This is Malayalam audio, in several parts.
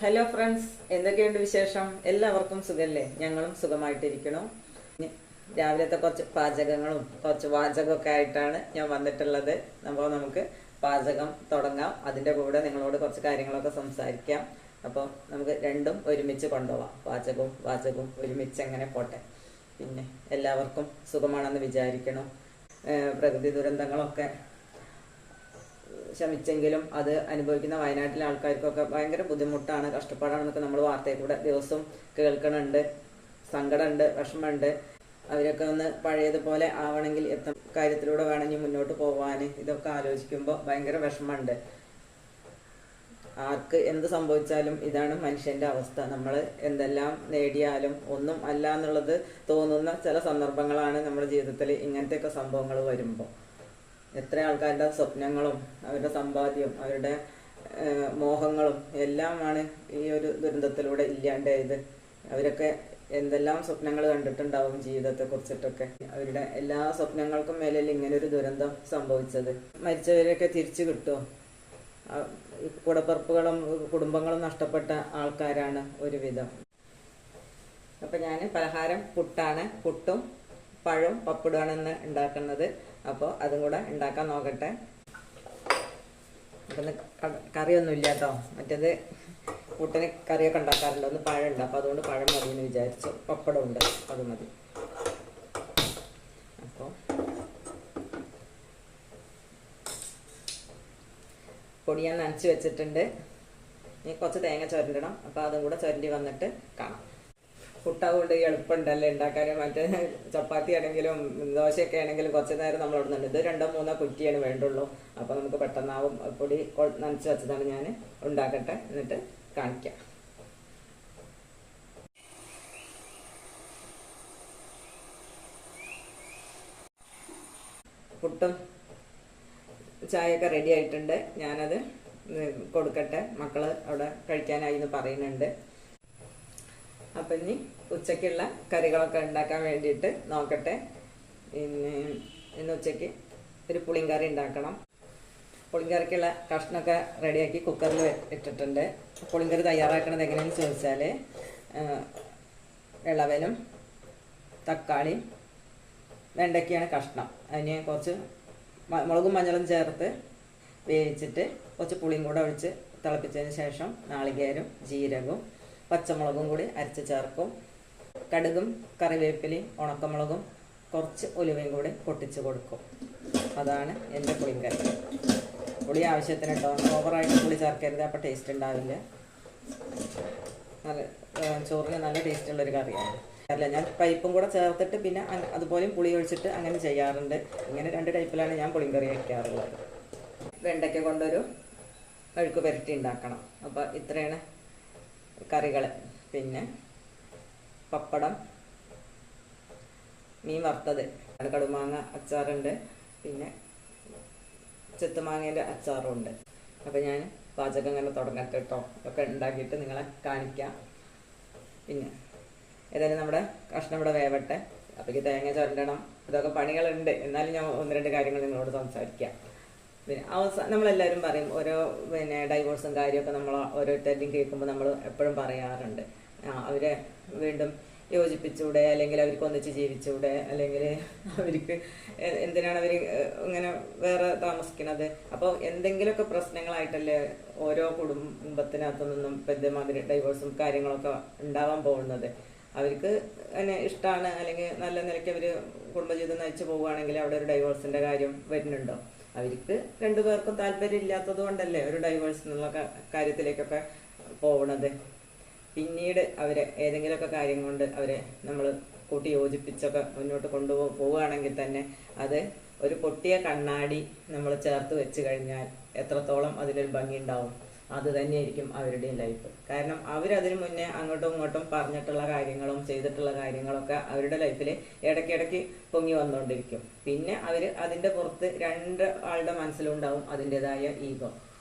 ഹലോ ഫ്രണ്ട്സ്, എന്തൊക്കെയുണ്ട് വിശേഷം? എല്ലാവർക്കും സുഖല്ലേ? ഞങ്ങളും സുഖമായിട്ടിരിക്കണം. രാവിലത്തെ കുറച്ച് പാചകങ്ങളും കുറച്ച് വാചകമൊക്കെ ആയിട്ടാണ് ഞാൻ വന്നിട്ടുള്ളത്. അപ്പോൾ നമുക്ക് പാചകം തുടങ്ങാം. അതിൻ്റെ കൂടെ നിങ്ങളോട് കുറച്ച് കാര്യങ്ങളൊക്കെ സംസാരിക്കാം. അപ്പോൾ നമുക്ക് രണ്ടും ഒരുമിച്ച് കൊണ്ടുപോകാം. പാചകവും വാചകവും ഒരുമിച്ച് എങ്ങനെ പോട്ടെ. പിന്നെ എല്ലാവർക്കും സുഖമാണെന്ന് വിചാരിക്കണം. പ്രകൃതി ദുരന്തങ്ങളൊക്കെ ശമിച്ചെങ്കിലും അത് അനുഭവിക്കുന്ന വയനാട്ടിലെ ആൾക്കാർക്കൊക്കെ ഭയങ്കര ബുദ്ധിമുട്ടാണ്, കഷ്ടപ്പാടാണെന്നൊക്കെ നമ്മൾ വാർത്തയിൽ കൂടെ ദിവസവും കേൾക്കണുണ്ട്. സങ്കടമുണ്ട്, വിഷമമുണ്ട്. അവരൊക്കെ ഒന്ന് പഴയതുപോലെ ആവണമെങ്കിൽ എത്ര കാര്യത്തിലൂടെ വേണമെങ്കിൽ മുന്നോട്ട് പോകാൻ, ഇതൊക്കെ ആലോചിക്കുമ്പോൾ ഭയങ്കര വിഷമമുണ്ട്. ആർക്ക് എന്ത് സംഭവിച്ചാലും ഇതാണ് മനുഷ്യന്റെ അവസ്ഥ. നമ്മൾ എന്തെല്ലാം നേടിയാലും ഒന്നും അല്ല എന്നുള്ളത് തോന്നുന്ന ചില സന്ദർഭങ്ങളാണ് നമ്മുടെ ജീവിതത്തിൽ ഇങ്ങനത്തെയൊക്കെ സംഭവങ്ങൾ വരുമ്പോൾ. എത്ര ആൾക്കാരുടെ സ്വപ്നങ്ങളും അവരുടെ സമ്പാദ്യവും അവരുടെ മോഹങ്ങളും എല്ലാമാണ് ഈ ഒരു ദുരന്തത്തിലൂടെ ഇല്ലാണ്ടായത്. അവരൊക്കെ എന്തെല്ലാം സ്വപ്നങ്ങൾ കണ്ടിട്ടുണ്ടാവും ജീവിതത്തെക്കുറിച്ചിട്ടൊക്കെ. അവരുടെ എല്ലാ സ്വപ്നങ്ങൾക്കും മേലിൽ ഇങ്ങനൊരു ദുരന്തം സംഭവിച്ചത്. മരിച്ചവരെയൊക്കെ തിരിച്ചു കിട്ടുമോ? കൂടപ്പിറപ്പുകളും കുടുംബങ്ങളും നഷ്ടപ്പെട്ട ആൾക്കാരാണ് ഒരുവിധം. അപ്പം ഞാൻ പലഹാരം പുട്ടാണ്. പുട്ടും പഴവും പപ്പടമാണ് ഇന്ന് ഉണ്ടാക്കുന്നത്. അപ്പോൾ അതും കൂടെ ഉണ്ടാക്കാൻ നോക്കട്ടെ. അപ്പം കറിയൊന്നും ഇല്ല കേട്ടോ. മറ്റേത് പുട്ടിന് കറിയൊക്കെ ഉണ്ടാക്കാറുണ്ട്. ഒന്ന് പഴമുണ്ട്, അപ്പോൾ അതുകൊണ്ട് പഴം മതി എന്ന് വിചാരിച്ചു. പപ്പടമുണ്ട്, അത് മതി. അപ്പോൾ പൊടി ഞാൻ നനച്ച് വെച്ചിട്ടുണ്ട്. ഇനി കുറച്ച് തേങ്ങ ചുരണ്ടണം. അപ്പോൾ അതും കൂടെ ചുരണ്ടി വന്നിട്ട് കാണാം. പുട്ടാവുകൊണ്ട് എളുപ്പമുണ്ടല്ലേ ഉണ്ടാക്കാൻ. മറ്റേ ചപ്പാത്തി ആണെങ്കിലും ദോശയൊക്കെ ആണെങ്കിലും കുറച്ച് നേരം നമ്മൾ ഇടുന്നുണ്ട്. ഇത് 2-3 കുറ്റിയാണ് വേണ്ടുള്ളൂ. അപ്പോൾ നമുക്ക് പെട്ടെന്നാവും. പൊടി നനച്ച് വെച്ചതാണ് ഞാൻ. ഉണ്ടാക്കട്ടെ, എന്നിട്ട് കാണിക്കാം. പുട്ടും ചായയൊക്കെ റെഡി ആയിട്ടുണ്ട്. ഞാനത് കൊടുക്കട്ടെ. മക്കൾ അവിടെ കഴിക്കാനായി എന്ന് പറയുന്നുണ്ട്. അപ്പം ഇനി ഉച്ചയ്ക്കുള്ള കറികളൊക്കെ ഉണ്ടാക്കാൻ വേണ്ടിയിട്ട് നോക്കട്ടെ. ഇന്ന് ഉച്ചയ്ക്ക് ഒരു പുളിങ്കറി ഉണ്ടാക്കണം. പുളിങ്കറിക്കുള്ള കഷ്ണമൊക്കെ റെഡിയാക്കി കുക്കറിൽ ഇട്ടിട്ടുണ്ട്. പുളിങ്കറി തയ്യാറാക്കണത് എങ്ങനെയാണെന്ന് ചോദിച്ചാൽ, ഇളവനും തക്കാളിയും വെണ്ടയ്ക്കയാണ് കഷ്ണം. അതിന് കുറച്ച് മുളകും മഞ്ഞളും ചേർത്ത് വേവിച്ചിട്ട് കുറച്ച് പുളിയും കൂടെ ഒഴിച്ച് തിളപ്പിച്ചതിന് ശേഷം നാളികേരം, ജീരകവും പച്ചമുളകും കൂടി അരച്ച് ചേർക്കും. കടുകും കറിവേപ്പിലയും ഉണക്കമുളകും കുറച്ച് ഉലുവയും കൂടി പൊട്ടിച്ച് കൊടുക്കും. അതാണ് എൻ്റെ പുളിങ്കറി. പുളി ആവശ്യത്തിന് കേട്ടോ. ഓവറായിട്ട് പുളി ചേർക്കരുത്, അപ്പോൾ ടേസ്റ്റ് ഉണ്ടാവില്ല. നല്ല ചോറിന് നല്ല ടേസ്റ്റുള്ളൊരു കറിയാണ്. അല്ല, ഞാൻ പരിപ്പും കൂടെ ചേർത്തിട്ട് പിന്നെ അതുപോലെയും പുളി ഒഴിച്ചിട്ട് അങ്ങനെ ചെയ്യാറുണ്ട്. ഇങ്ങനെ 2 ടൈപ്പിലാണ് ഞാൻ പുളിങ്കറി വയ്ക്കാറുള്ളത്. വെണ്ടയ്ക്ക കൊണ്ടൊരു മെഴുക്ക് പുരട്ടി ഉണ്ടാക്കണം. അപ്പോൾ ഇത്രയാണ് കറികൾ. പിന്നെ പപ്പടം, മീൻ വറുത്തത്, കടുമാങ്ങ അച്ചാറുണ്ട്, പിന്നെ ചെത്തുമാങ്ങേൻ്റെ അച്ചാറും ഉണ്ട്. അപ്പോൾ ഞാൻ പാചകം ഇങ്ങനെ തുടങ്ങട്ടെ കേട്ടോ. ഒക്കെ ഉണ്ടാക്കിയിട്ട് നിങ്ങളെ കാണിക്കാം. പിന്നെ ഏതായാലും നമ്മുടെ കഷ്ണം ഇവിടെ വേവട്ടെ. അപ്പോഴേക്ക് തേങ്ങ ചുരണ്ടണം. ഇതൊക്കെ പണികളുണ്ട്. എന്നാലും ഞാൻ 1-2 കാര്യങ്ങൾ നിങ്ങളോട് സംസാരിക്കാം. പിന്നെ നമ്മളെല്ലാവരും പറയും ഓരോ ഡൈവോഴ്സും കാര്യമൊക്കെ നമ്മൾ ഓരോരുത്തരുടെയും കേൾക്കുമ്പോൾ നമ്മൾ എപ്പോഴും പറയാറുണ്ട്, അവരെ വീണ്ടും യോജിപ്പിച്ചൂടെ, അല്ലെങ്കിൽ അവർക്ക് ഒന്നിച്ച് ജീവിച്ചൂടെ, അല്ലെങ്കിൽ അവർക്ക് എന്തിനാണ് അവർ ഇങ്ങനെ വേറെ താമസിക്കുന്നത്. അപ്പോൾ എന്തെങ്കിലുമൊക്കെ പ്രശ്നങ്ങളായിട്ടല്ലേ ഓരോ കുടുംബത്തിനകത്തു നിന്നും ഇതേമാതിരി ഡൈവോഴ്സും കാര്യങ്ങളൊക്കെ ഉണ്ടാവാൻ പോകുന്നത്. അവർക്ക് അതിനെ ഇഷ്ടമാണ്, അല്ലെങ്കിൽ നല്ല നിലയ്ക്ക് അവർ കുടുംബജീവിതം നയിച്ചു പോവുകയാണെങ്കിൽ അവിടെ ഒരു ഡൈവോഴ്സിൻ്റെ കാര്യം വരുന്നുണ്ടോ? അവർക്ക് 2 പേർക്കും താല്പര്യം ഇല്ലാത്തത് കൊണ്ടല്ലേ ഒരു ഡൈവേഴ്സ് എന്നുള്ള കാര്യത്തിലേക്കൊക്കെ പോകണത്. പിന്നീട് അവരെ ഏതെങ്കിലുമൊക്കെ കാര്യം കൊണ്ട് അവരെ നമ്മൾ കൂട്ടി യോജിപ്പിച്ചൊക്കെ മുന്നോട്ട് പോവുകയാണെങ്കിൽ തന്നെ അത് ഒരു പൊട്ടിയ കണ്ണാടി നമ്മൾ ചേർത്ത് വെച്ച് കഴിഞ്ഞാൽ എത്രത്തോളം അതിലൊരു ഭംഗി ഉണ്ടാവും. അത് തന്നെയായിരിക്കും അവരുടെയും ലൈഫ്. കാരണം അവരതിന് മുന്നേ അങ്ങോട്ടും ഇങ്ങോട്ടും പറഞ്ഞിട്ടുള്ള കാര്യങ്ങളും ചെയ്തിട്ടുള്ള കാര്യങ്ങളൊക്കെ അവരുടെ ലൈഫിൽ ഇടയ്ക്കിടയ്ക്ക് പൊങ്ങി വന്നുകൊണ്ടിരിക്കും. പിന്നെ അവർ അതിൻ്റെ പുറത്ത് 2 ആളുടെ മനസ്സിലുണ്ടാവും അതിൻ്റെതായ ഈഗോ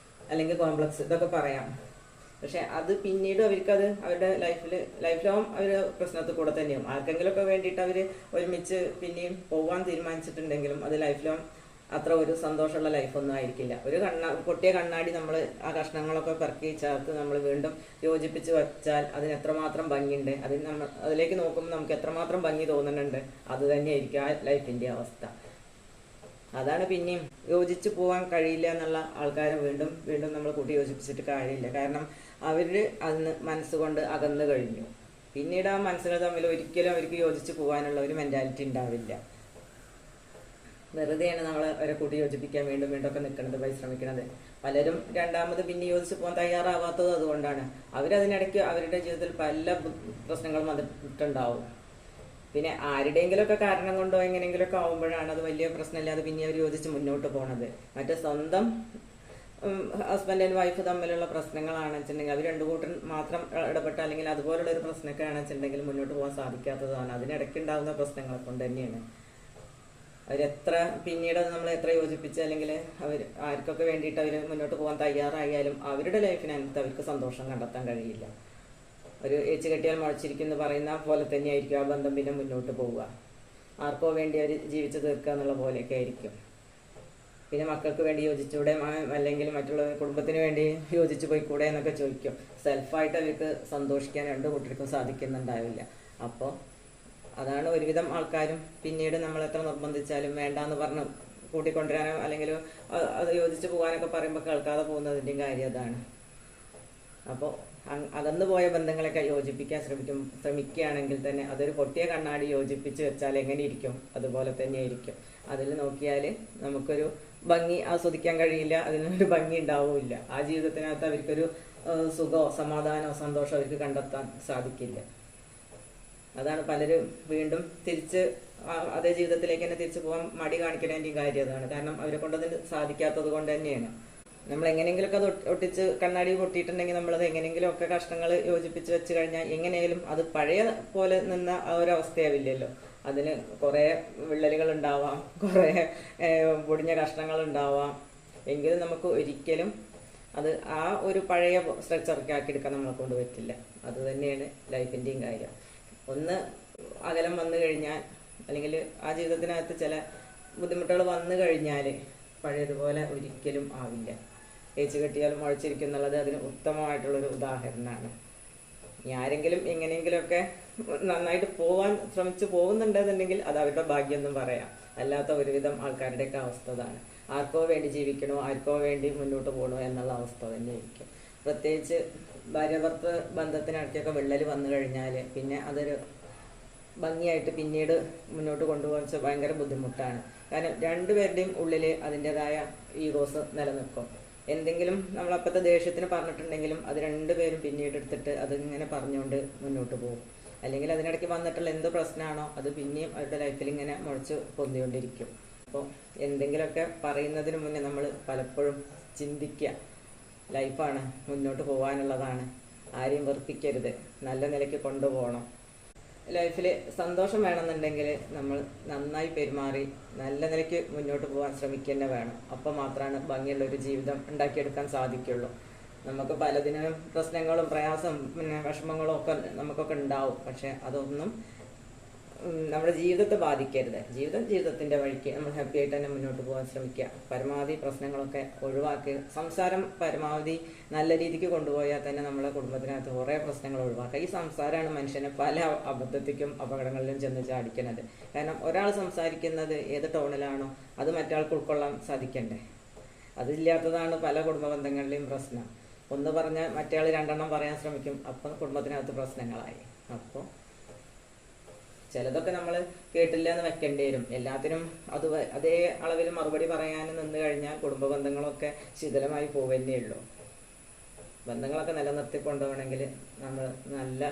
അല്ലെങ്കിൽ കോംപ്ലക്സ്, ഇതൊക്കെ പറയാം. പക്ഷെ അത് പിന്നീട് അവർക്കത് അവരുടെ ലൈഫ് ലോങ് അവർ പ്രശ്നത്തിൽ കൂടെ തന്നെയാവും. ആർക്കെങ്കിലുമൊക്കെ വേണ്ടിയിട്ട് അവർ ഒരുമിച്ച് പിന്നെയും പോകാൻ തീരുമാനിച്ചിട്ടുണ്ടെങ്കിലും അത് ലൈഫ് ലോങ് അത്ര ഒരു സന്തോഷമുള്ള ലൈഫൊന്നും ആയിരിക്കില്ല. ഒരു പൊട്ടിയ കണ്ണാടി നമ്മൾ ആ കഷ്ണങ്ങളൊക്കെ പെറുക്കി ചേർത്ത് നമ്മൾ വീണ്ടും യോജിപ്പിച്ച് വെച്ചാൽ അതിന് എത്രമാത്രം ഭംഗിയുണ്ട്, അതിലേക്ക് നോക്കുമ്പോൾ നമുക്ക് എത്രമാത്രം ഭംഗി തോന്നുന്നുണ്ട്, അത് തന്നെയായിരിക്കും ആ ലൈഫിൻ്റെ അവസ്ഥ. അതാണ് പിന്നെയും യോജിച്ച് പോകാൻ കഴിയില്ല എന്നുള്ള ആൾക്കാരെ വീണ്ടും വീണ്ടും നമ്മൾ കൂട്ടി യോജിപ്പിച്ചിട്ട് കാര്യമില്ല. കാരണം അവർ അന്ന് മനസ്സുകൊണ്ട് അകന്നു കഴിഞ്ഞു. പിന്നീട് ആ മനസ്സുകൾ തമ്മിൽ ഒരിക്കലും അവർക്ക് യോജിച്ച് പോകാനുള്ള ഒരു മെൻറ്റാലിറ്റി ഉണ്ടാവില്ല. വെറുതെയാണ് നമ്മൾ അവരെ കൂട്ടി യോജിപ്പിക്കാൻ വീണ്ടും വീണ്ടും ഒക്കെ നിൽക്കുന്നത്, പരിശ്രമിക്കുന്നത്. പലരും രണ്ടാമത് പിന്നെ യോജിച്ച് പോകാൻ തയ്യാറാവാത്തത് അതുകൊണ്ടാണ്. അവരതിനിടയ്ക്ക് അവരുടെ ജീവിതത്തിൽ പല പ്രശ്നങ്ങളും വന്നിട്ടുണ്ടാവും. പിന്നെ ആരുടെയെങ്കിലുമൊക്കെ കാരണം കൊണ്ടോ എങ്ങനെയെങ്കിലുമൊക്കെ ആവുമ്പോഴാണ് അത് വലിയ പ്രശ്നമില്ലാതെ പിന്നെ അവർ യോജിച്ച് മുന്നോട്ട് പോണത്. മറ്റേ സ്വന്തം ഹസ്ബൻഡ് ആൻഡ് വൈഫ് തമ്മിലുള്ള പ്രശ്നങ്ങളാണെന്ന് വെച്ചിട്ടുണ്ടെങ്കിൽ അവർ രണ്ടു കൂട്ടർ മാത്രം ഇടപെട്ട അല്ലെങ്കിൽ അതുപോലുള്ള ഒരു പ്രശ്നമൊക്കെ ആണെന്ന് വെച്ചിട്ടുണ്ടെങ്കിൽ മുന്നോട്ട് പോകാൻ സാധിക്കാത്തതാണ്. അതിനിടയ്ക്ക് ഉണ്ടാകുന്ന പ്രശ്നങ്ങളെ കൊണ്ട് തന്നെയാണ്. അവരെത്ര പിന്നീട് അത് നമ്മൾ എത്ര യോജിപ്പിച്ച് അല്ലെങ്കിൽ അവർ ആർക്കൊക്കെ വേണ്ടിയിട്ട് അവർ മുന്നോട്ട് പോകാൻ തയ്യാറായാലും അവരുടെ ലൈഫിനകത്ത് അവർക്ക് സന്തോഷം കണ്ടെത്താൻ കഴിയില്ല. ഒരു ഏച്ച് കെട്ടിയാൽ മുളച്ചിരിക്കുന്നു പറയുന്ന പോലെ തന്നെയായിരിക്കും ആ ബന്ധം പിന്നെ മുന്നോട്ട് പോവുക. ആർക്കോ വേണ്ടി അവർ ജീവിച്ചു തീർക്കുക എന്നുള്ള പോലെയൊക്കെ ആയിരിക്കും. പിന്നെ മക്കൾക്ക് വേണ്ടി യോജിച്ചൂടെ, അല്ലെങ്കിൽ മറ്റുള്ള കുടുംബത്തിന് വേണ്ടി യോജിച്ചു പോയിക്കൂടെ എന്നൊക്കെ ചോദിക്കും. സെൽഫായിട്ട് അവർക്ക് സന്തോഷിക്കാൻ രണ്ടു കൂട്ടർക്കും സാധിക്കുന്നുണ്ടാവില്ല. അപ്പോൾ അതാണ് ഒരുവിധം ആൾക്കാരും പിന്നീട് നമ്മൾ എത്ര നിർബന്ധിച്ചാലും വേണ്ടാന്ന് പറഞ്ഞ് കൂട്ടിക്കൊണ്ടുവരാനോ അല്ലെങ്കിൽ അത് യോജിച്ച് പോകാനൊക്കെ പറയുമ്പോൾ കേൾക്കാതെ പോകുന്നതിൻ്റെയും കാര്യം അതാണ്. അപ്പോൾ അകന്നു പോയ ബന്ധങ്ങളൊക്കെ യോജിപ്പിക്കാൻ ശ്രമിക്കുകയാണെങ്കിൽ തന്നെ അതൊരു പൊട്ടിയ കണ്ണാടി യോജിപ്പിച്ച് വെച്ചാൽ എങ്ങനെ ഇരിക്കും, അതുപോലെ തന്നെ ആയിരിക്കും. അതിൽ നോക്കിയാൽ നമുക്കൊരു ഭംഗി ആസ്വദിക്കാൻ കഴിയില്ല, അതിനൊരു ഭംഗി ഉണ്ടാവില്ല. ആ ജീവിതത്തിനകത്ത് അവർക്കൊരു സുഖമോ സമാധാനമോ സന്തോഷമോ അവർക്ക് കണ്ടെത്താൻ സാധിക്കില്ല. അതാണ് പലരും വീണ്ടും തിരിച്ച് അതേ ജീവിതത്തിലേക്ക് തന്നെ തിരിച്ചു പോകാൻ മടി കാണിക്കുന്നതിൻ്റെയും കാര്യം അതാണ്. കാരണം അവരെ കൊണ്ടതിന് സാധിക്കാത്തത് കൊണ്ട് തന്നെയാണ്. നമ്മൾ എങ്ങനെയെങ്കിലുമൊക്കെ അത് ഒട്ടിച്ച് കണ്ണാടി പൊട്ടിയിട്ടുണ്ടെങ്കിൽ നമ്മളത് എങ്ങനെയെങ്കിലുമൊക്കെ കഷ്ണങ്ങൾ യോജിപ്പിച്ച് വെച്ച് കഴിഞ്ഞാൽ എങ്ങനെയായാലും അത് പഴയ പോലെ നിന്ന ആ ഒരു അവസ്ഥയാവില്ലല്ലോ. അതിന് കുറേ വിള്ളലുകൾ ഉണ്ടാവാം, കുറേ പൊടിഞ്ഞ കഷ്ണങ്ങൾ ഉണ്ടാവാം. എങ്കിലും നമുക്ക് ഒരിക്കലും അത് ആ ഒരു പഴയ സ്ട്രക്ചറൊക്കെ ആക്കിയെടുക്കാൻ നമ്മളെ കൊണ്ട് പറ്റില്ല. അത് തന്നെയാണ് ലൈഫിൻ്റെയും കാര്യം. ഒന്ന് അകലം വന്നു കഴിഞ്ഞാൽ അല്ലെങ്കിൽ ആ ജീവിതത്തിനകത്ത് ചില ബുദ്ധിമുട്ടുകൾ വന്നു കഴിഞ്ഞാൽ പഴയതുപോലെ ഒരിക്കലും ആവില്ല. ഏച്ച് കെട്ടിയാൽ മുളച്ചിരിക്കും എന്നുള്ളത് അതിന് ഉത്തമമായിട്ടുള്ളൊരു ഉദാഹരണമാണ്. ഇനി ആരെങ്കിലും എങ്ങനെയെങ്കിലുമൊക്കെ നന്നായിട്ട് പോകാൻ ശ്രമിച്ചു പോകുന്നുണ്ടെന്നുണ്ടെങ്കിൽ അത് അവരുടെ ഭാഗ്യമെന്നും പറയാം. അല്ലാത്ത ഒരുവിധം ആൾക്കാരുടെയൊക്കെ അവസ്ഥ അതാണ്. ആർക്കോ വേണ്ടി ജീവിക്കണോ, ആർക്കോ വേണ്ടി മുന്നോട്ട് പോകണോ എന്നുള്ള അവസ്ഥ തന്നെയായിരിക്കും. പ്രത്യേകിച്ച് ഭാര്യ ഭർത്തൃ ബന്ധത്തിനിടയ്ക്കൊക്കെ വിള്ളൽ വന്നു കഴിഞ്ഞാൽ പിന്നെ അതൊരു ഭംഗിയായിട്ട് പിന്നീട് മുന്നോട്ട് കൊണ്ടുപോകാൻ ഭയങ്കര ബുദ്ധിമുട്ടാണ്. കാരണം രണ്ടുപേരുടെയും ഉള്ളിൽ അതിൻ്റെതായ ഈഗോസ് നിലനിൽക്കും. എന്തെങ്കിലും നമ്മളപ്പോഴത്തെ ദേഷ്യത്തിന് പറഞ്ഞിട്ടുണ്ടെങ്കിലും അത് രണ്ടുപേരും പിന്നീട് എടുത്തിട്ട് അതിങ്ങനെ പറഞ്ഞുകൊണ്ട് മുന്നോട്ട് പോകും. അല്ലെങ്കിൽ അതിനിടയ്ക്ക് വന്നിട്ടുള്ള എന്ത് പ്രശ്നമാണോ അത് പിന്നെയും അവരുടെ ലൈഫിൽ ഇങ്ങനെ മുളച്ച് പൊന്തിക്കൊണ്ടിരിക്കും. അപ്പോൾ എന്തെങ്കിലുമൊക്കെ പറയുന്നതിന് മുന്നേ നമ്മൾ പലപ്പോഴും ചിന്തിക്കുക, ലൈഫാണ്, മുന്നോട്ട് പോകാനുള്ളതാണ്, ആരെയും വെറുപ്പിക്കരുത്, നല്ല നിലയ്ക്ക് കൊണ്ടുപോകണം. ലൈഫിൽ സന്തോഷം വേണമെന്നുണ്ടെങ്കിൽ നമ്മൾ നന്നായി പെരുമാറി നല്ല നിലയ്ക്ക് മുന്നോട്ട് പോകാൻ ശ്രമിക്കുക വേണം. അപ്പോൾ മാത്രമാണ് ഭംഗിയുള്ളൊരു ജീവിതം ഉണ്ടാക്കിയെടുക്കാൻ സാധിക്കുള്ളൂ. നമുക്ക് പലതിനും പ്രശ്നങ്ങളും പ്രയാസം പിന്നെ വിഷമങ്ങളും ഒക്കെ നമുക്കൊക്കെ ഉണ്ടാവും. പക്ഷെ അതൊന്നും നമ്മുടെ ജീവിതത്തെ ബാധിക്കരുത്. ജീവിതത്തിൻ്റെ വഴിക്ക് നമ്മൾ ഹാപ്പി ആയിട്ട് തന്നെ മുന്നോട്ട് പോകാൻ ശ്രമിക്കുക. പരമാവധി പ്രശ്നങ്ങളൊക്കെ ഒഴിവാക്കി സംസാരം പരമാവധി നല്ല രീതിക്ക് കൊണ്ടുപോയാൽ തന്നെ നമ്മളെ കുടുംബത്തിനകത്ത് കുറേ പ്രശ്നങ്ങൾ ഒഴിവാക്കുക. ഈ സംസാരമാണ് മനുഷ്യനെ പല അബദ്ധത്തിക്കും അപകടങ്ങളിലും ചെന്ന് ചാടിക്കുന്നത്. കാരണം ഒരാൾ സംസാരിക്കുന്നത് ഏത് ടോണിലാണോ അത് മറ്റാൾക്ക് ഉൾക്കൊള്ളാൻ സാധിക്കണ്ടേ. അതില്ലാത്തതാണ് പല കുടുംബ ബന്ധങ്ങളിലെയും പ്രശ്നം. ഒന്ന് പറഞ്ഞാൽ മറ്റേയാൾ രണ്ടെണ്ണം പറയാൻ ശ്രമിക്കും, അപ്പം കുടുംബത്തിനകത്ത് പ്രശ്നങ്ങളായി. അപ്പോൾ ചിലതൊക്കെ നമ്മൾ കേട്ടില്ല എന്ന് വെക്കേണ്ടി വരും. എല്ലാത്തിനും അതേ അളവിൽ മറുപടി പറയാൻ നിന്ന് കഴിഞ്ഞാൽ കുടുംബ ബന്ധങ്ങളൊക്കെ ശിഥിലമായി പോവന്നേ ഉള്ളൂ. ബന്ധങ്ങളൊക്കെ നിലനിർത്തി കൊണ്ടുപോകണമെങ്കിൽ നമ്മൾ നല്ല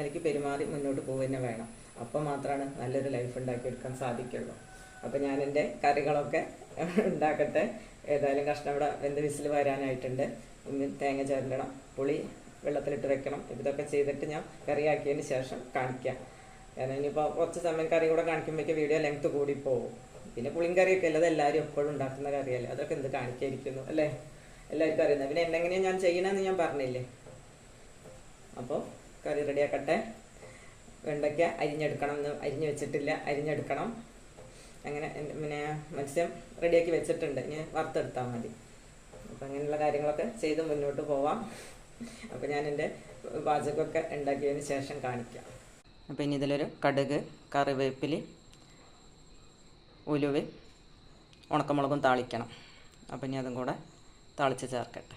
നിലയ്ക്ക് പെരുമാറി മുന്നോട്ട് പോവുക വേണം. അപ്പോൾ മാത്രമാണ് നല്ലൊരു ലൈഫ് ഉണ്ടാക്കിയെടുക്കാൻ സാധിക്കുള്ളൂ. അപ്പോൾ ഞാൻ എൻ്റെ കറികളൊക്കെ ഉണ്ടാക്കട്ടെ. ഏതായാലും കഷ്ണം ഇവിടെ വെന്ത് വിസിൽ വരാനായിട്ടുണ്ട്. തേങ്ങ ചേരണ്ടണം, പുളി വെള്ളത്തിലിട്ട് വെക്കണം. ഇതൊക്കെ ചെയ്തിട്ട് ഞാൻ കറിയാക്കിയതിന് ശേഷം കാണിക്കാം. കാരണം ഇനിയിപ്പോൾ കുറച്ച് സമയം കറി കൂടെ കാണിക്കുമ്പോഴേക്ക് വീഡിയോ ലെങ്ത് കൂടി പോകും. പിന്നെ പുളിയും കറിയൊക്കെ അല്ലത് എല്ലാവരും എപ്പോഴും ഉണ്ടാക്കുന്ന കറിയല്ലേ, അതൊക്കെ എന്ത് കാണിക്കാതിരിക്കുന്നു അല്ലേ, എല്ലാവർക്കും അറിയുന്നത്. പിന്നെ എന്നെങ്ങനെയാണ് ഞാൻ ചെയ്യണമെന്ന് ഞാൻ പറഞ്ഞില്ലേ. അപ്പോൾ കറി റെഡിയാക്കട്ടെ. വെണ്ടയ്ക്ക അരിഞ്ഞെടുക്കണം, അരിഞ്ഞ് വെച്ചിട്ടില്ല, അരിഞ്ഞെടുക്കണം. അങ്ങനെ പിന്നെ മത്സ്യം റെഡിയാക്കി വെച്ചിട്ടുണ്ട്, ഇനി വറുത്തെടുത്താൽ മതി. അപ്പം അങ്ങനെയുള്ള കാര്യങ്ങളൊക്കെ ചെയ്ത് മുന്നോട്ട് പോവാം. അപ്പം ഞാൻ എൻ്റെ പാചകമൊക്കെ ഉണ്ടാക്കിയതിന് ശേഷം കാണിക്കാം. അപ്പം ഇനി ഇതിലൊരു കടുക്, കറിവേപ്പില, ഉലുവ, ഉണക്കമുളകും താളിക്കണം. അപ്പം ഇനി അതും കൂടെ താളിച്ച് ചേർക്കട്ടെ.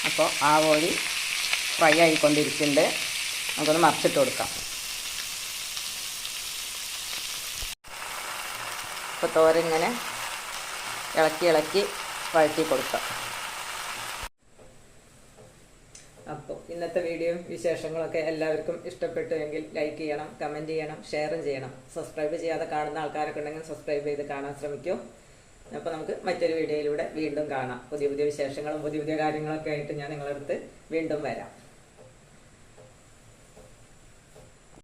അപ്പോൾ ആ കോഴി ഫ്രൈ ആയിക്കൊണ്ടിരിക്കുന്നുണ്ട്, നമുക്കൊന്ന് മറിച്ചിട്ട് കൊടുക്കാം. ഇപ്പോൾ തോരങ്ങനെ ഇളക്കി വഴറ്റി കൊടുക്കാം. അപ്പോൾ ഇന്നത്തെ വീഡിയോയും വിശേഷങ്ങളൊക്കെ എല്ലാവർക്കും ഇഷ്ടപ്പെട്ടു എങ്കിൽ ലൈക്ക് ചെയ്യണം, കമൻറ്റ് ചെയ്യണം, ഷെയറും ചെയ്യണം. സബ്സ്ക്രൈബ് ചെയ്യാതെ കാണുന്ന ആൾക്കാരൊക്കെ ഉണ്ടെങ്കിൽ സബ്സ്ക്രൈബ് ചെയ്ത് കാണാൻ ശ്രമിക്കൂ. അപ്പോൾ നമുക്ക് മറ്റൊരു വീഡിയോയിലൂടെ വീണ്ടും കാണാം. പുതിയ വിശേഷങ്ങളും പുതിയ കാര്യങ്ങളൊക്കെ ആയിട്ട് ഞാൻ നിങ്ങളുടെ അടുത്ത് വീണ്ടും വരാം.